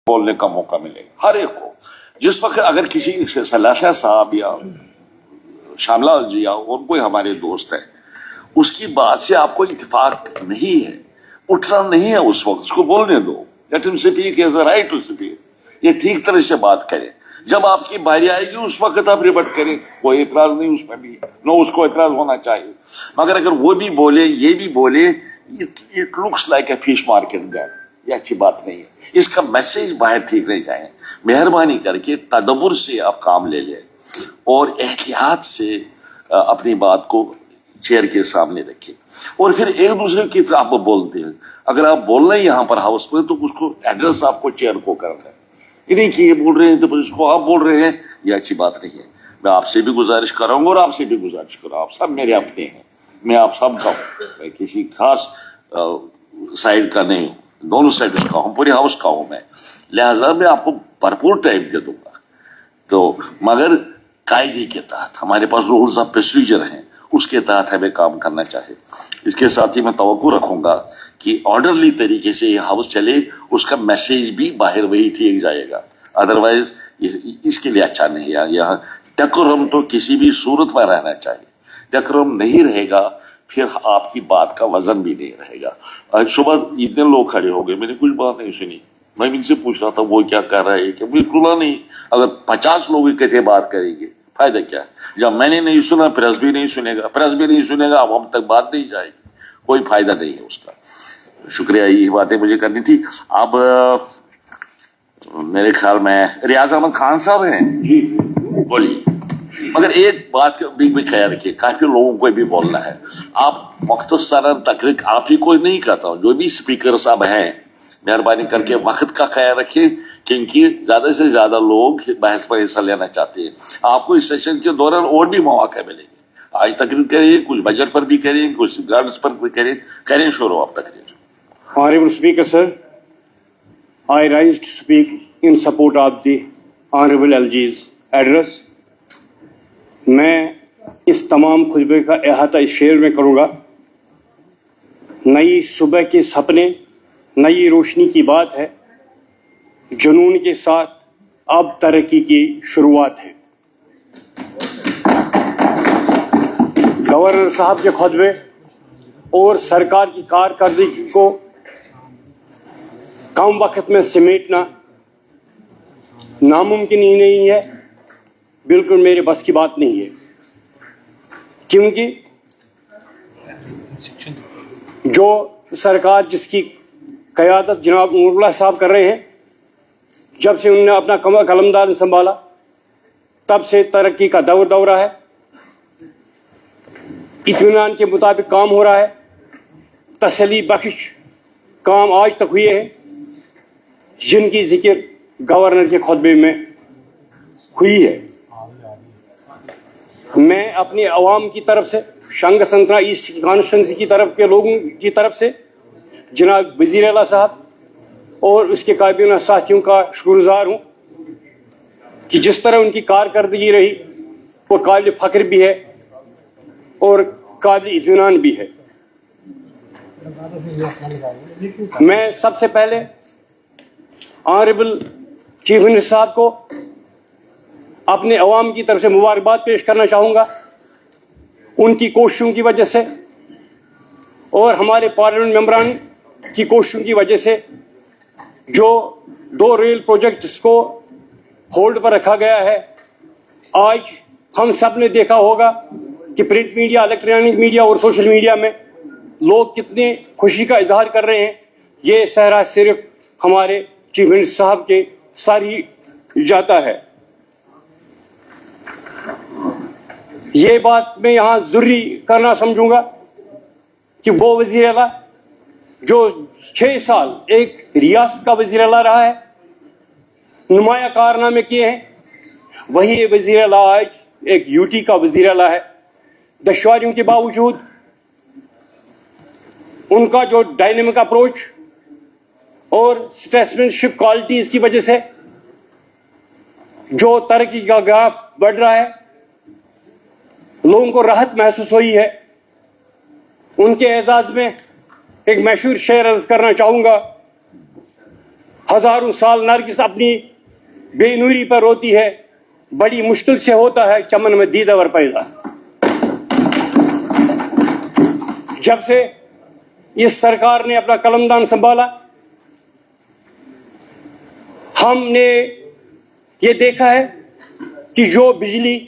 بولنے کا موقع ملے گا ہر ایک کو. جس وقت اگر کسی سلاشہ صاحب یا شاملہ جی یا اور کوئی ہمارے دوست ہے اس کی بات سے آپ کو اتفاق نہیں ہے, اٹھنا نہیں ہے, اس وقت اس کو بولنے دو. Let him speak, he has a right to speak. یہ ٹھیک طرح سے بات کرے. جب آپ کی باری آئے گی اس وقت آپ ریبٹ کریں, کوئی اعتراض نہیں اس میں بھی, نہ اس کو اعتراض ہونا چاہیے. مگر اگر وہ بھی بولے یہ بھی بولے, it looks like a fish market guard, یہ اچھی بات نہیں ہے. اس کا میسج باہر ٹھیک نہیں جائے. مہربانی کر کے تدبر سے آپ کام لے لیں اور احتیاط سے اپنی بات کو چیئر کے سامنے رکھیں. اور پھر ایک دوسرے کی آپ بولتے ہیں, اگر آپ بول رہے ہیں یہاں پر ہاؤس میں تو اس کو ایڈریس آپ کو چیئر کو کرنا ہے. یہ نہیں کہ یہ بول رہے ہیں تو اس کو آپ بول رہے ہیں, یہ اچھی بات نہیں ہے. میں آپ سے بھی گزارش کر رہا ہوں اور آپ سے بھی گزارش کر رہا ہوں, آپ سب میرے اپنے ہیں, میں آپ سب کا ہوں, میں کسی خاص سائڈ کا نہیں ہوں, دونوں سائڈ کا ہوں, پورے ہاؤس کا ہوں میں. لہذا میں آپ کو بھرپور ٹائم دے دوں گا, تو مگر قاعدے کے تحت ہمارے پاس رولز آف پروسیجر ہیں, اس کے تحت ہمیں کام کرنا چاہے. اس کے ساتھ ہی میں توقع رکھوں گا کہ آرڈرلی طریقے سے یہ ہاؤس چلے, اس کا میسیج بھی باہر وہی ٹھیک جائے گا. ادروائز اس کے لیے اچھا نہیں ہے. یہاں ڈیکورم تو کسی بھی صورت میں رہنا چاہیے. ڈیکورم نہیں رہے گا پھر آپ کی بات کا وزن بھی نہیں رہے گا. آج صبح اتنے لوگ کھڑے ہو گئے, میں نے کچھ بات نہیں سنی. میں ان سے پوچھ رہا تھا وہ کیا کر رہا ہے, کہ بالکل نہیں. اگر 50 لوگ اکٹھے بات کریں گے فائدہ کیا ہے؟ جب میں نے نہیں سنا پریس بھی نہیں سنے گا, پریس بھی نہیں سنے گا, عوام تک بات نہیں جائے گی, کوئی فائدہ نہیں ہے اس کا. شکریہ, یہ باتیں مجھے کرنی تھی. اب میرے خیال میں ریاض احمد خان صاحب ہیں, جی بولیے. مگر ایک بات بھی خیال رکھیے, کافی لوگوں کو بھی بولنا ہے. آپ مختصراً تقریر آپ ہی کوئی نہیں کہتا ہوں, جو بھی اسپیکر صاحب ہیں مہربانی کر کے وقت کا خیال رکھیں, کیونکہ زیادہ سے زیادہ لوگ بحث پر حصہ لینا چاہتے ہیں. آپ کو اس سیشن کے دوران اور بھی مواقع ملیں گے. آج تقریر کریں, کچھ بجٹ پر بھی کریں, کچھ گارڈز پر بھی کریں شروع آپ تقریر. Honorable Speaker, sir, I rise to speak in support of the Honorable LG's address. میں اس تمام خطبے کا احاطہ اس شعر میں کروں گا. نئی صبح کے سپنے, نئی روشنی کی بات ہے, جنون کے ساتھ اب ترقی کی شروعات ہے. گورنر صاحب کے خطبے اور سرکار کی کارکردگی کو کم وقت میں سمیٹنا ناممکن ہی نہیں ہے, بالکل میرے بس کی بات نہیں ہے. کیونکہ جو سرکار جس کی قیادت جناب عمر اللہ صاحب کر رہے ہیں, جب سے انہوں نے اپنا قلمدان سنبھالا تب سے ترقی کا دورہ ہے. اطمینان کے مطابق کام ہو رہا ہے. تسلی بخش کام آج تک ہوئے ہیں جن کی ذکر گورنر کے خطبے میں ہوئی ہے. میں اپنے عوام کی طرف سے, شنگ سنترا ایسٹ کی کانسٹیچوئنسی کی طرف کے لوگوں کی طرف سے جناب وزیر اعلیٰ صاحب اور اس کے کابینہ ساتھیوں کا شکر گزار ہوں کہ جس طرح ان کی کارکردگی رہی وہ قابل فخر بھی ہے اور قابل اطمینان بھی ہے. میں سب سے پہلے آنریبل چیف منسٹر صاحب کو اپنے عوام کی طرف سے مبارکباد پیش کرنا چاہوں گا. ان کی کوششوں کی وجہ سے اور ہمارے پارلیمنٹ ممبران کی کوششوں کی وجہ سے جو 2 ریل پروجیکٹس کو ہولڈ پر رکھا گیا ہے, آج ہم سب نے دیکھا ہوگا کہ پرنٹ میڈیا, الیکٹرانک میڈیا اور سوشل میڈیا میں لوگ کتنے خوشی کا اظہار کر رہے ہیں. یہ صحرا صرف ہمارے چیف منسٹر صاحب کے سر ہی جاتا ہے. یہ بات میں یہاں ضروری کرنا سمجھوں گا کہ وہ وزیر اعلیٰ جو 6 سال ایک ریاست کا وزیر اعلیٰ رہا ہے, نمایاں کارنامے کیے ہیں, وہی وزیر اعلیٰ آج ایک یوٹی کا وزیر اعلیٰ ہے. دشواریوں کے باوجود ان کا جو ڈائنامک اپروچ اور اسٹیٹسمین شپ کوالٹیز کی وجہ سے جو ترقی کا گراف بڑھ رہا ہے, لوگوں کو راحت محسوس ہوئی ہے. ان کے اعزاز میں ایک مشہور شعر عرض کرنا چاہوں گا ہزاروں سال نرگس اپنی بے نوری پر روتی ہے، بڑی مشکل سے ہوتا ہے چمن میں دیدہ پیدا۔ جب سے اس سرکار نے اپنا قلمدان سنبھالا، ہم نے یہ دیکھا ہے کہ جو بجلی،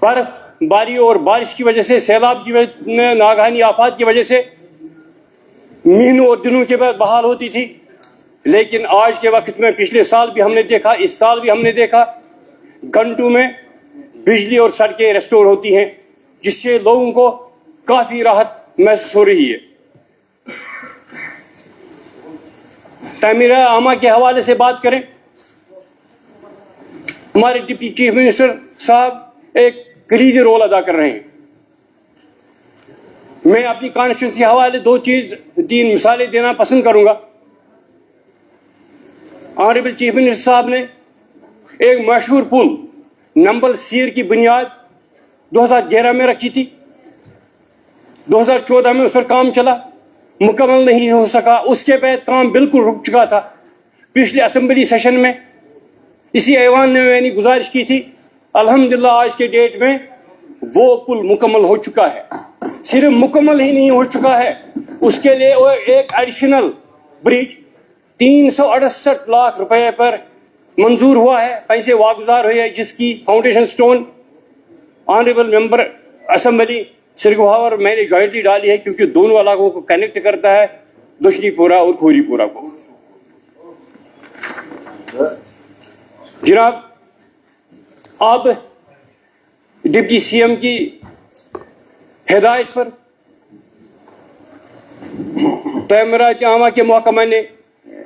برف باری اور بارش کی وجہ سے، سیلاب کی وجہ سے، ناگہانی آفات کی وجہ سے مہینوں اور دنوں کے بعد بحال ہوتی تھی، لیکن آج کے وقت میں پچھلے سال بھی ہم نے دیکھا، اس سال بھی ہم نے دیکھا، گھنٹوں میں بجلی اور سڑکیں ریسٹور ہوتی ہیں، جس سے لوگوں کو کافی راحت محسوس ہو رہی ہے۔ تعمیر عامہ کے حوالے سے بات کریں، ہمارے ڈپٹی چیف منسٹر صاحب ایک کلیدی رول ادا کر رہے ہیں۔ میں اپنی کانسٹیٹوئنسی کے حوالے تین مثالیں دینا پسند کروں گا۔ آنریبل چیف منسٹر صاحب نے ایک مشہور پل نمبل سیر کی بنیاد 2011 میں رکھی تھی، 2014 میں اس پر کام چلا، مکمل نہیں ہو سکا، اس کے بعد کام بالکل رک چکا تھا۔ پچھلے اسمبلی سیشن میں اسی ایوان نے میں نے گزارش کی تھی، الحمدللہ آج کے ڈیٹ میں وہ پل مکمل ہو چکا ہے۔ صرف مکمل ہی نہیں ہو چکا ہے، اس کے لیے ایک ایڈیشنل برج 368 لاکھ روپے پر منظور ہوا ہے، پیسے واگزار ہوئے، جس کی foundation stone honourable member assembly سرگوہا میں نے جوائنٹلی ڈالی ہے، کیونکہ دونوں علاقوں کو کنیکٹ کرتا ہے، دشنی پورہ اور کھوری پورہ کو۔ جناب، اب ڈپٹی سی ایم کی ہدایت پر تعمیرات عامہ کے محکمہ نے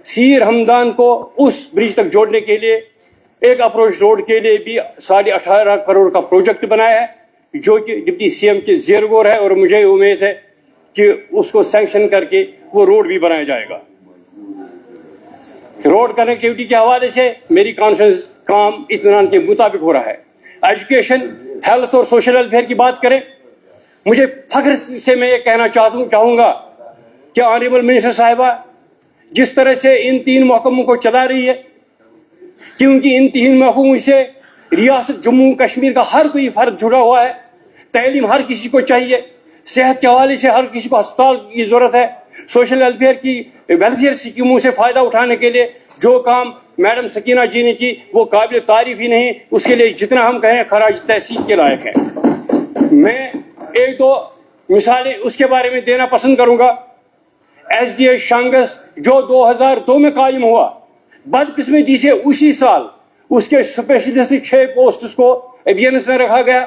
سیر ہمدان کو اس برج تک جوڑنے کے لیے ایک اپروچ روڈ کے لیے بھی 18.5 کروڑ کا پروجیکٹ بنایا ہے، جو کہ ڈپٹی سی ایم کے زیر غور ہے، اور مجھے امید ہے کہ اس کو سینکشن کر کے وہ روڈ بھی بنایا جائے گا۔ روڈ کنیکٹیوٹی کے حوالے سے میری کانفرنس کام اطمینان کے مطابق ہو رہا ہے۔ ایجوکیشن، ہیلتھ اور سوشل ویلفیئر کی بات کریں، مجھے فخر سے میں یہ کہنا چاہوں گا کہ آنریبل منسٹر صاحبہ جس طرح سے ان تین محکموں کو چلا رہی ہے، کیونکہ ان تین محکموں سے ریاست جموں کشمیر کا ہر کوئی فرد جڑا ہوا ہے، تعلیم ہر کسی کو چاہیے، صحت کے حوالے سے ہر کسی کو ہسپتال کی ضرورت ہے، سوشل ویلفیئر اسکیموں سے فائدہ اٹھانے کے لیے جو کام میڈم سکینہ جی نے کی وہ قابل تعریف ہی نہیں، اس کے لیے جتنا ہم کہیں خراج تحسین کے لائق ہے۔ میں ایک دو مثالیں اس کے بارے میں دینا پسند کروں گا۔ ایس ڈی ایس شانگس جو 2002 میں قائم ہوا، بدقسمتی سے اسی سال اس کے اسپیشلسٹ 6 پوسٹ کو ابیئنس میں رکھا گیا۔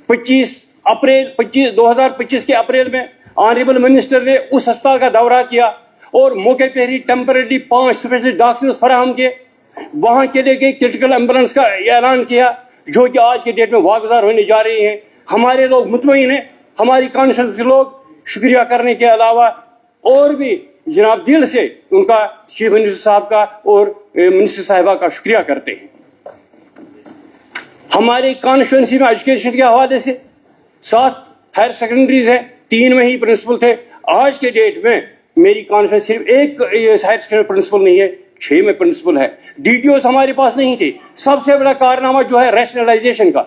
2025 کے اپریل میں آنریبل منسٹر نے اس ہسپتال کا دورہ کیا اور موقع پر ہی ٹیمپرری 5 اسپیشلسٹ ڈاکٹرز فراہم کیے، وہاں کے لیے گئی کرٹیکل ایمبولینس کا اعلان کیا، جو کہ آج کے ڈیٹ میں واگزار ہونے جا رہی ہیں۔ ہمارے لوگ مطمئن ہیں، ہماری کانشنس کے لوگ شکریہ کرنے کے علاوہ اور بھی جناب دل سے ان کا چیف منسٹر صاحب کا اور منسٹر صاحبہ کا شکریہ کرتے ہیں۔ ہماری کانسٹیچوئنسی میں ایجوکیشن کے حوالے سے 7 ہائر سیکنڈریز ہیں، 3 میں ہی پرنسپل تھے۔ آج کے ڈیٹ میں میری کانسٹیچوئنسی صرف ایک ہائر سیکنڈری پرنسپل نہیں ہے، 6 میں پرنسپل ہے۔ ڈی ٹی اوز ہمارے پاس نہیں تھے۔ سب سے بڑا کارنامہ جو ہے ریشنلائزیشن کا،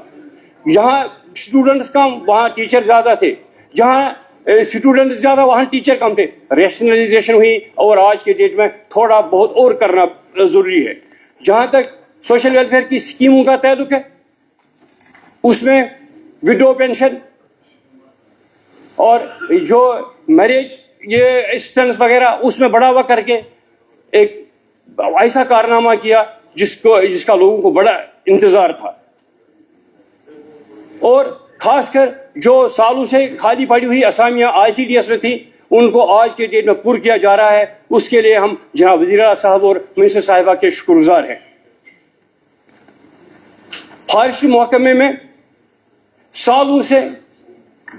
جہاں اسٹوڈنٹس کم وہاں ٹیچر زیادہ تھے، جہاں اسٹوڈنٹ زیادہ وہاں ٹیچر کم تھے، ریشنلائزیشن ہوئی، اور آج کے ڈیٹ میں تھوڑا بہت اور کرنا ضروری ہے۔ جہاں تک سوشل ویلفیئر کی اسکیموں کا تعلق ہے، اس میں وڈو پینشن اور جو میرج یہ اسسٹنس وغیرہ اس میں بڑھاوا کر کے ایک ایسا کارنامہ کیا جس کا لوگوں کو بڑا انتظار تھا، اور خاص کر جو سالوں سے خالی پڑی ہوئی اسامیاں آئی سی ڈی ایس میں تھی ان کو آج کے ڈیٹ میں پر کیا جا رہا ہے۔ اس کے لیے ہم جناب وزیر اعلیٰ صاحب اور منسٹر صاحبہ کے شکر گزار ہیں۔ فارسٹری محکمے میں سالوں سے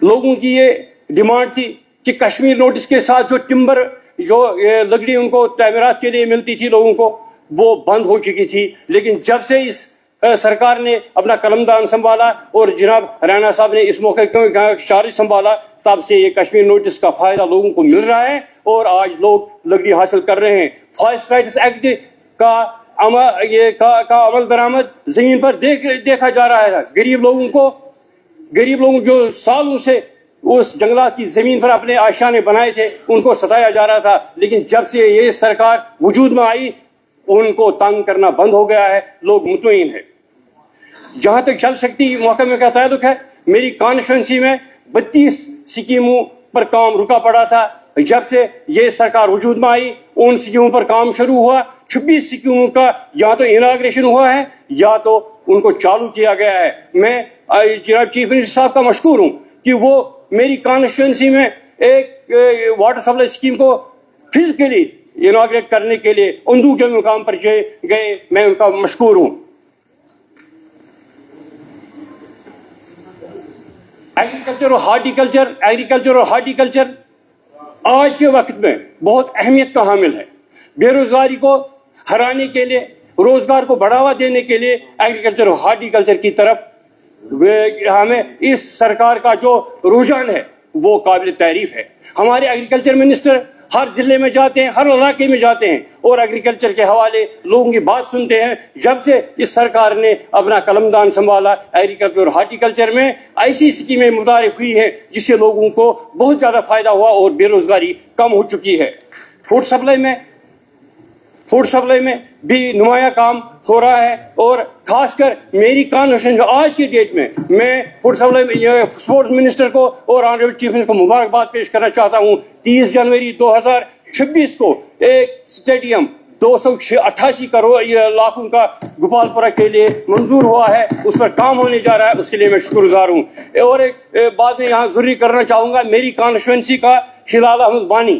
لوگوں کی یہ ڈیمانڈ تھی کہ کشمیر نوٹس کے ساتھ جو ٹمبر جو لکڑی ان کو تعمیرات کے لیے ملتی تھی لوگوں کو، وہ بند ہو چکی تھی، لیکن جب سے اس سرکار نے اپنا قلمدان سنبھالا اور جناب رانا صاحب نے اس موقع کا چارج سنبھالا، تب سے یہ کشمیر نوٹس کا فائدہ لوگوں کو مل رہا ہے، اور آج لوگ لکڑی حاصل کر رہے ہیں. فارسٹ رائٹس ایکٹ کا عمل درآمد زمین پر دیکھا جا رہا ہے. غریب لوگوں جو سالوں سے اس جنگلات کی زمین پر اپنے آشیانے بنائے تھے ان کو ستایا جا رہا تھا, لیکن جب سے یہ سرکار وجود میں آئی ان کو تنگ کرنا بند ہو گیا ہے. لوگ مطمئن ہیں. جہاں تک جل شکتی محکمے کا تعلق ہے, میری کانسٹیچوئنسی میں 32 اسکیموں پر کام رکا پڑا تھا. جب سے یہ سرکار وجود میں آئی ان اسکیموں پر کام شروع ہوا. 26 اسکیموں کا یا تو اناگریشن ہوا ہے یا تو ان کو چالو کیا گیا ہے. میں جناب چیف منسٹر صاحب کا مشکور ہوں کہ وہ میری کانسٹیچوئنسی میں ایک واٹر سپلائی اسکیم کو فزیکلی اناگریٹ کرنے کے لیے اندو کے مقام پر گئے. میں ان کا مشکور ہوں. ایگریکلچر اور ہارٹیکلچر آج کے وقت میں بہت اہمیت کا حامل ہے. بے روزگاری کو ہرانے کے لیے, روزگار کو بڑھاوا دینے کے لیے ایگریکلچر اور ہارٹیکلچر کی طرف ہمیں اس سرکار کا جو رجحان ہے وہ قابل تعریف ہے. ہمارے ایگریکلچر منسٹر ہر ضلع میں جاتے ہیں, ہر علاقے میں جاتے ہیں اور ایگریکلچر کے حوالے لوگوں کی بات سنتے ہیں. جب سے اس سرکار نے اپنا قلمدان سنبھالا ایگریکلچر اور ہارٹیکلچر میں ایسی اسکیمیں متعارف ہوئی ہیں جس سے لوگوں کو بہت زیادہ فائدہ ہوا اور بے روزگاری کم ہو چکی ہے. فوڈ سپلائی میں بھی نمایاں کام ہو رہا ہے اور خاص کر میری کانسٹیچوئنسی جو آج کی ڈیٹ میں فوڈ سپلائی اسپورٹس منسٹر کو اور آنریبل چیف منسٹر کو مبارکباد پیش کرنا چاہتا ہوں. 30 جنوری 2026 کو ایک اسٹیڈیم 288 کروڑ لاکھوں کا گوپال پورہ کے لیے منظور ہوا ہے. اس پر کام ہونے جا رہا ہے, اس کے لیے میں شکر گزار ہوں. اور ایک بات میں یہاں ضروری کرنا چاہوں گا, میری کانسٹیچوئنسی کا ہلال احمد بانی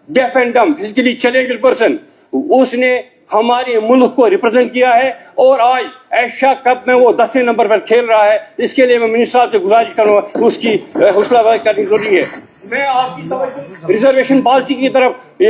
ڈیف and dumb physically challenged person, اس نے ہمارے ملک کو ریپرزینٹ کیا ہے اور آج ایشیا کپ میں وہ 10ویں نمبر پر کھیل رہا ہے. اس کے لیے میں منسٹر صاحب سے گزارش کروں گا اس کی حوصلہ افزائی کرنی ضروری ہے. میں آپ کی توجہ ریزرویشن پالیسی کی طرف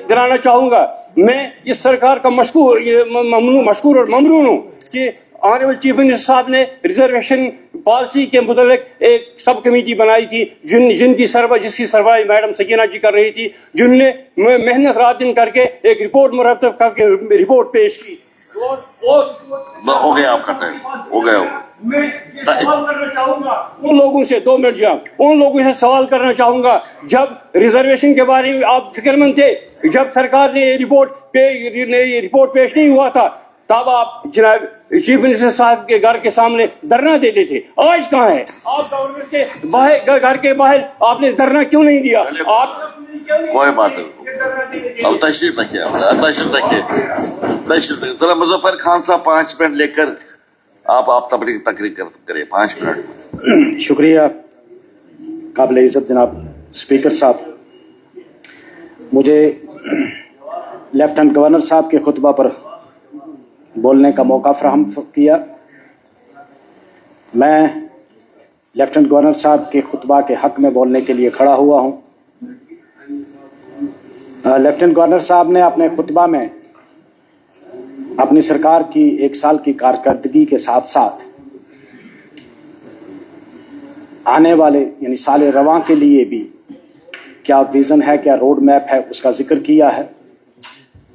دلانا چاہوں گا. میں اس سرکار کا مشکور اور ممنون ہوں کہ آنریبل چیف منسٹر صاحب نے ریزرویشن پالیسی کے متعلق ایک سب کمیٹی بنائی تھی جس کی سربراہی میڈم سکینہ جی کر رہی تھی, جن نے محنت رات دن کر کے ایک رپورٹ مرتب کر کے رپورٹ پیش کی. ہو گیا آپ کا ٹائم, ہو گیا. میں یہ سوال کرنا چاہوں گا ان لوگوں سے, 2 منٹ ان لوگوں سے سوال کرنا چاہوں گا جب ریزرویشن کے بارے میں آپ فکر مند تھے, جب سرکار نے یہ رپورٹ پیش نہیں ہوا تھا تب آپ جناب چیف منسٹر صاحب کے گھر کے سامنے دھرنا دیتے تھے. آج کہاں ہے آپ گورنمنٹ کے گھر کے باہر آپ نے دھرنا کیوں نہیں دیا؟ آپ کوئی بات نہیں, اب تشریف رکھیے, ذرا مظفر خان صاحب 5 منٹ لے کر آپ تقریر کریں 5 منٹ. شکریہ قابل عزت جناب اسپیکر صاحب. مجھے لیفٹیننٹ گورنر صاحب کے خطبہ پر بولنے کا موقع فراہم کیا. میں لیفٹیننٹ گورنر صاحب کے خطبہ کے حق میں بولنے کے لیے کھڑا ہوا ہوں. لیفٹیننٹ گورنر صاحب نے اپنے خطبہ میں اپنی سرکار کی 1 سال کی کارکردگی کے ساتھ ساتھ آنے والے یعنی سال رواں کے لیے بھی کیا ویژن ہے, کیا روڈ میپ ہے, اس کا ذکر کیا ہے.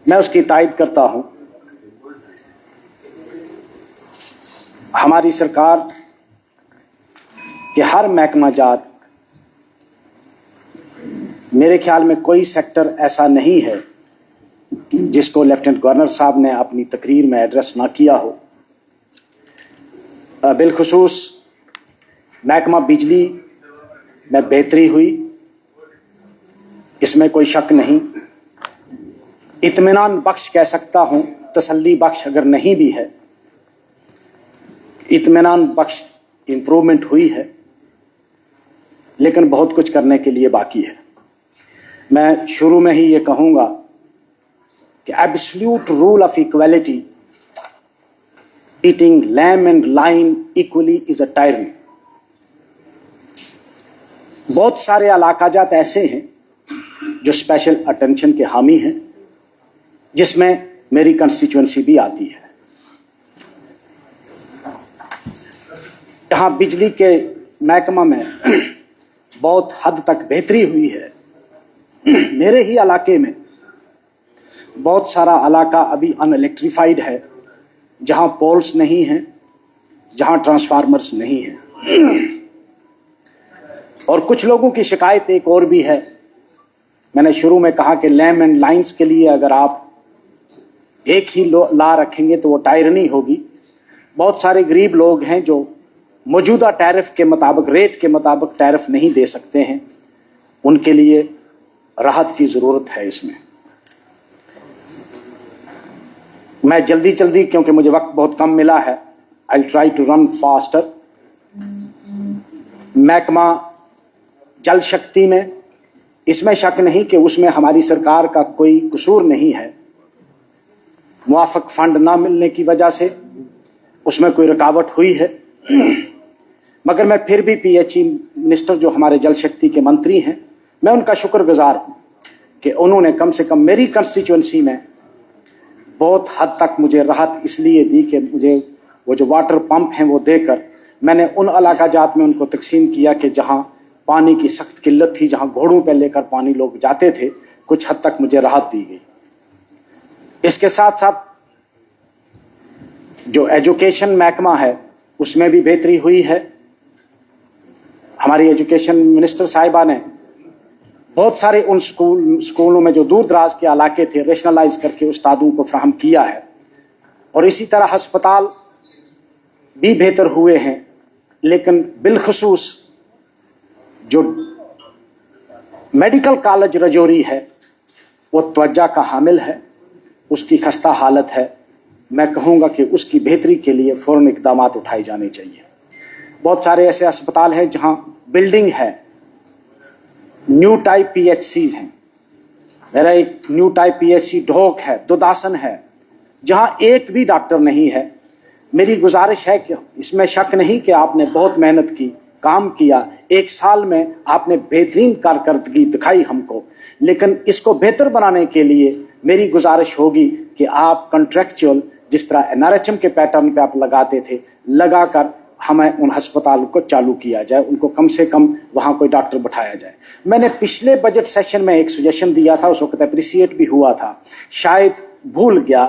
میں اس کی تائید کرتا ہوں. ہماری سرکار کے ہر محکمہ جات, میرے خیال میں کوئی سیکٹر ایسا نہیں ہے جس کو لیفٹیننٹ گورنر صاحب نے اپنی تقریر میں ایڈریس نہ کیا ہو. بالخصوص محکمہ بجلی میں بہتری ہوئی, اس میں کوئی شک نہیں. اطمینان بخش کہہ سکتا ہوں, تسلی بخش اگر نہیں بھی ہے, اطمینان بخش امپرومنٹ ہوئی ہے, لیکن بہت کچھ کرنے کے لیے باقی ہے. میں شروع میں ہی یہ کہوں گا کہ absolute rule of equality, eating lamb and lion equally is a tyranny. بہت سارے علاقہ جات ایسے ہیں جو اسپیشل اٹینشن کے حامی ہیں, جس میں میری کنسٹیچوئنسی بھی آتی ہے. یہاں بجلی کے محکمہ میں بہت حد تک بہتری ہوئی ہے, میرے ہی علاقے میں بہت سارا علاقہ ابھی ان الیکٹریفائڈ ہے، جہاں پولز نہیں ہیں، جہاں ٹرانسفارمرز نہیں ہیں۔ اور کچھ لوگوں کی شکایت ایک اور بھی ہے، میں نے شروع میں کہا کہ لیم اینڈ لائنز کے لیے اگر آپ ایک ہی لا رکھیں گے تو وہ ٹائرنی ہوگی۔ بہت سارے غریب لوگ ہیں جو موجودہ ٹیرف کے مطابق، ریٹ کے مطابق ٹیرف نہیں دے سکتے ہیں، ان کے لیے راحت کی ضرورت ہے اس میں۔ میں جلدی کیونکہ مجھے وقت بہت کم ملا ہے، I'll try to run faster۔ محکمہ جل شکتی میں اس میں شک نہیں کہ اس میں ہماری سرکار کا کوئی قصور نہیں ہے، موافق فنڈ نہ ملنے کی وجہ سے اس میں کوئی رکاوٹ ہوئی ہے، مگر میں پھر بھی پی ایچ ای منسٹر جو ہمارے جل شکتی کے منتری ہیں، میں ان کا شکر گزار ہوں کہ انہوں نے کم سے کم میری کنسٹیچوئنسی میں بہت حد تک مجھے راحت اس لیے دی کہ مجھے وہ جو واٹر پمپ ہیں وہ دے کر میں نے ان علاقہ جات میں ان کو تقسیم کیا کہ جہاں پانی کی سخت قلت تھی، جہاں گھوڑوں پہ لے کر پانی لوگ جاتے تھے، کچھ حد تک مجھے راحت دی گئی۔ اس کے ساتھ ساتھ جو ایجوکیشن محکمہ ہے اس میں بھی بہتری ہوئی ہے۔ ہماری ایجوکیشن منسٹر صاحبہ نے بہت سارے ان سکولوں میں جو دور دراز کے علاقے تھے ریشنلائز کر کے استادوں کو فراہم کیا ہے، اور اسی طرح ہسپتال بھی بہتر ہوئے ہیں، لیکن بالخصوص جو میڈیکل کالج رجوری ہے وہ توجہ کا حامل ہے، اس کی خستہ حالت ہے۔ میں کہوں گا کہ اس کی بہتری کے لیے فوراً اقدامات اٹھائے جانے چاہیے۔ بہت سارے ایسے اسپتال ہیں جہاں بلڈنگ ہے، new type P H Cs ہیں، میرا ایک new type P H C ڈھوک ہے، دوداسن ہے، جہاں ایک بھی ڈاکٹر نہیں ہے۔ میری گزارش ہے کہ اس میں شک نہیں کہ آپ نے بہت محنت کی، کام کیا، ایک سال میں آپ نے بہترین کارکردگی دکھائی ہم کو، لیکن اس کو بہتر بنانے کے لیے میری گزارش ہوگی کہ آپ کنٹریکچوئل جس طرح این آر ایچ ایم کے پیٹرن پہ آپ لگاتے تھے، لگا کر ہمیں ان ہسپتالوں کو چالو کیا جائے، ان کو کم سے کم وہاں کوئی ڈاکٹر بٹھایا جائے۔ میں نے پچھلے بجٹ سیشن میں ایک سجیشن دیا تھا، اس وقت اپریسیٹ بھی ہوا تھا، شاید بھول گیا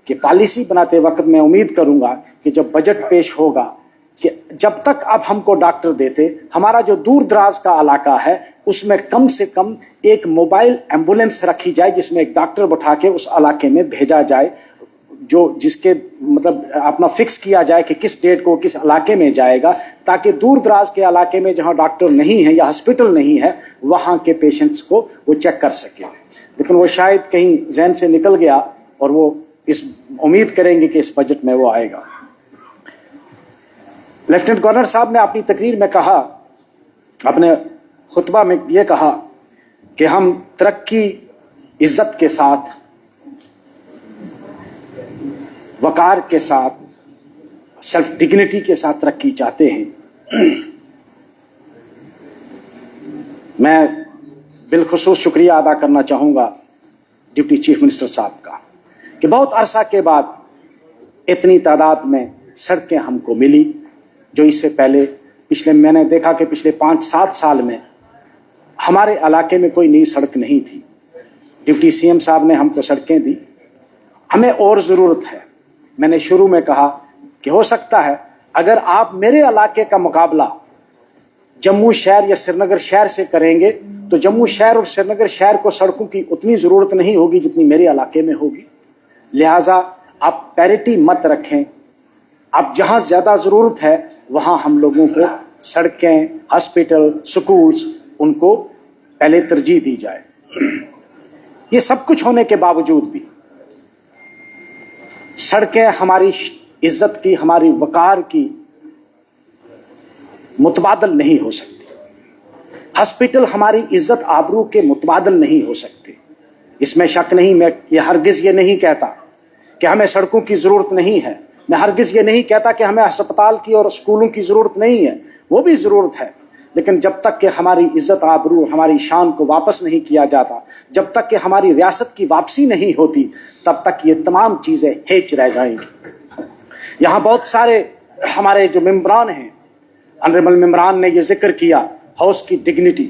کہ پالیسی بناتے وقت میں امید کروں گا کہ جب بجٹ پیش ہوگا کہ جب تک اب ہم کو ڈاکٹر دیتے، ہمارا جو دور دراز کا علاقہ ہے اس میں کم سے کم ایک موبائل ایمبولینس رکھی جائے جس میں ایک ڈاکٹر بٹھا کے اس علاقے میں بھیجا جائے، جو جس کے مطلب اپنا فکس کیا جائے کہ کس ڈیٹ کو کس علاقے میں جائے گا، تاکہ دور دراز کے علاقے میں جہاں ڈاکٹر نہیں ہے یا ہاسپٹل نہیں ہے وہاں کے پیشنٹس کو وہ چیک کر سکے۔ لیکن وہ شاید کہیں ذہن سے نکل گیا، اور وہ اس امید کریں گے کہ اس بجٹ میں وہ آئے گا۔ لیفٹیننٹ گورنر صاحب نے اپنی تقریر میں کہا، اپنے خطبہ میں یہ کہا کہ ہم ترقی عزت کے ساتھ، وقار کے ساتھ، سیلف ڈگنیٹی کے ساتھ ترقی چاہتے ہیں۔ میں بالخصوص شکریہ ادا کرنا چاہوں گا ڈپٹی چیف منسٹر صاحب کا کہ بہت عرصہ کے بعد اتنی تعداد میں سڑکیں ہم کو ملی، جو اس سے پہلے میں نے دیکھا کہ پچھلے 5-7 سال میں ہمارے علاقے میں کوئی نئی سڑک نہیں تھی۔ ڈپٹی سی ایم صاحب نے ہم کو سڑکیں دی، ہمیں اور ضرورت ہے۔ میں نے شروع میں کہا کہ ہو سکتا ہے اگر آپ میرے علاقے کا مقابلہ جموں شہر یا سری نگر شہر سے کریں گے تو جموں شہر اور سری نگر شہر کو سڑکوں کی اتنی ضرورت نہیں ہوگی جتنی میرے علاقے میں ہوگی، لہٰذا آپ پیرٹی مت رکھیں، اب جہاں زیادہ ضرورت ہے وہاں ہم لوگوں کو سڑکیں، ہاسپٹل، سکولز، ان کو پہلے ترجیح دی جائے۔ یہ سب کچھ ہونے کے باوجود بھی سڑکیں ہماری عزت کی، ہماری وقار کی متبادل نہیں ہو سکتی، ہاسپٹل ہماری عزت آبرو کے متبادل نہیں ہو سکتے، اس میں شک نہیں۔ میں ہرگز یہ نہیں کہتا کہ ہمیں سڑکوں کی ضرورت نہیں ہے، میں ہرگز یہ نہیں کہتا کہ ہمیں ہسپتال کی اور اسکولوں کی ضرورت نہیں ہے، وہ بھی ضرورت ہے، لیکن جب تک کہ ہماری عزت آبرو، ہماری شان کو واپس نہیں کیا جاتا، جب تک کہ ہماری ریاست کی واپسی نہیں ہوتی، تب تک یہ تمام چیزیں ہیچ رہ جائیں گی۔ یہاں بہت سارے ہمارے جو ممبران ہیں، آنریبل ممبران نے یہ ذکر کیا ہاؤس کی ڈگنیٹی،